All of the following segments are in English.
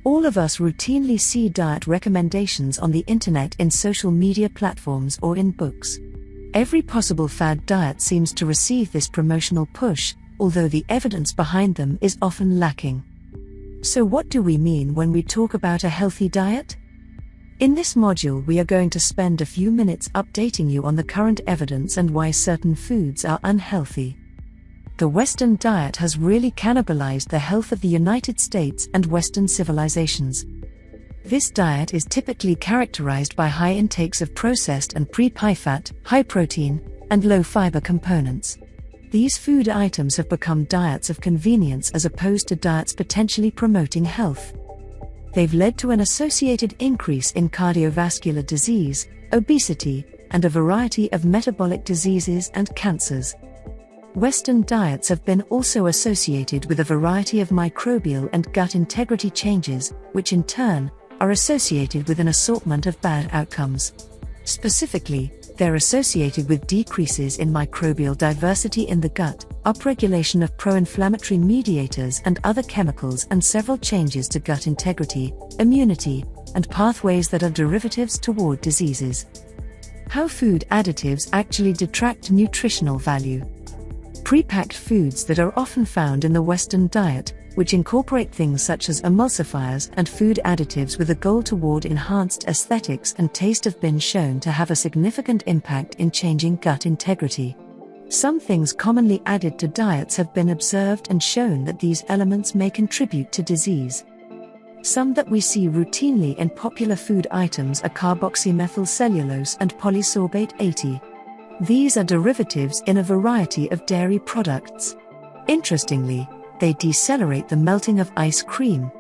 All of us routinely see diet recommendations on the internet, in social media platforms, or in books. Every possible fad diet seems to receive this promotional push, although the evidence behind them is often lacking. So what do we mean when we talk about a healthy diet? In this module, we are going to spend a few minutes updating you on the current evidence and why certain foods are unhealthy. The Western diet has really cannibalized the health of the United States and Western civilizations. This diet is typically characterized by high intakes of processed and high fat, high protein, and low fiber components. These food items have become diets of convenience as opposed to diets potentially promoting health. They've led to an associated increase in cardiovascular disease, obesity, and a variety of metabolic diseases and cancers. Western diets have been also associated with a variety of microbial and gut integrity changes, which in turn are associated with an assortment of bad outcomes. Specifically, they're associated with decreases in microbial diversity in the gut, upregulation of pro-inflammatory mediators and other chemicals, and several changes to gut integrity, immunity, and pathways that are derivatives toward diseases. How food additives actually detract nutritional value. Pre-packed foods that are often found in the Western diet, which incorporate things such as emulsifiers and food additives with a goal toward enhanced aesthetics and taste, have been shown to have a significant impact in changing gut integrity. Some things commonly added to diets have been observed and shown that these elements may contribute to disease. Some that we see routinely in popular food items are carboxymethylcellulose and polysorbate 80. These are derivatives in a variety of dairy products. Interestingly, they decelerate the melting of ice cream.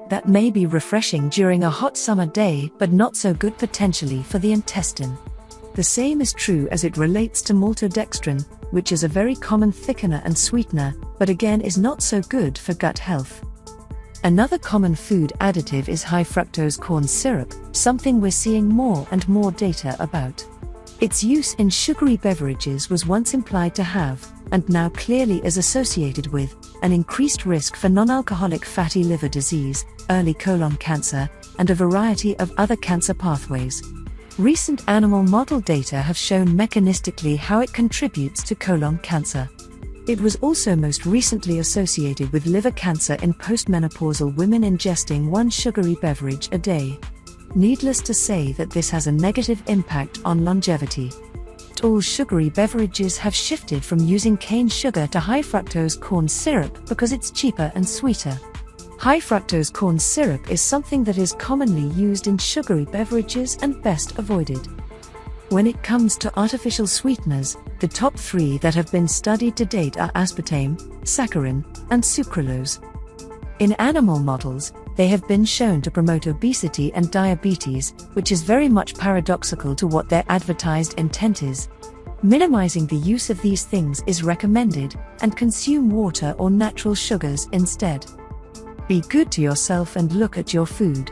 That may be refreshing during a hot summer day, but not so good potentially for the intestine. The same is true as it relates to maltodextrin, which is a very common thickener and sweetener, but again is not so good for gut health. Another common food additive is high fructose corn syrup, something we're seeing more and more data about. Its use in sugary beverages was once implied to have, and now clearly is associated with, an increased risk for non-alcoholic fatty liver disease, early colon cancer, and a variety of other cancer pathways. Recent animal model data have shown mechanistically how it contributes to colon cancer. It was also most recently associated with liver cancer in postmenopausal women ingesting one sugary beverage a day. Needless to say that this has a negative impact on longevity. All sugary beverages have shifted from using cane sugar to high fructose corn syrup because it's cheaper and sweeter. High fructose corn syrup is something that is commonly used in sugary beverages and best avoided. When it comes to artificial sweeteners, the top 3 that have been studied to date are aspartame, saccharin, and sucralose. In animal models, they have been shown to promote obesity and diabetes, which is very much paradoxical to what their advertised intent is. Minimizing the use of these things is recommended, and consume water or natural sugars instead. Be good to yourself and look at your food.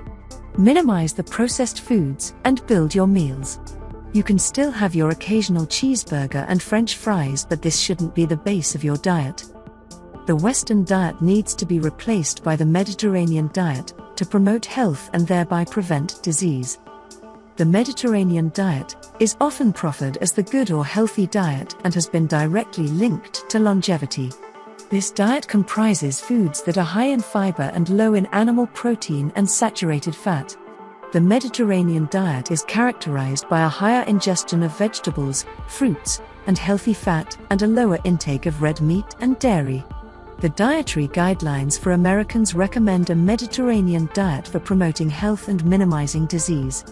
Minimize the processed foods and build your meals. You can still have your occasional cheeseburger and French fries, but this shouldn't be the base of your diet. The Western diet needs to be replaced by the Mediterranean diet to promote health and thereby prevent disease. The Mediterranean diet is often proffered as the good or healthy diet and has been directly linked to longevity. This diet comprises foods that are high in fiber and low in animal protein and saturated fat. The Mediterranean diet is characterized by a higher ingestion of vegetables, fruits, and healthy fat, and a lower intake of red meat and dairy. The dietary guidelines for Americans recommend a Mediterranean diet for promoting health and minimizing disease.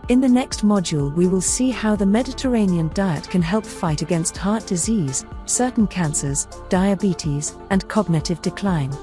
In the next module, we will see how the Mediterranean diet can help fight against heart disease, certain cancers, diabetes, and cognitive decline.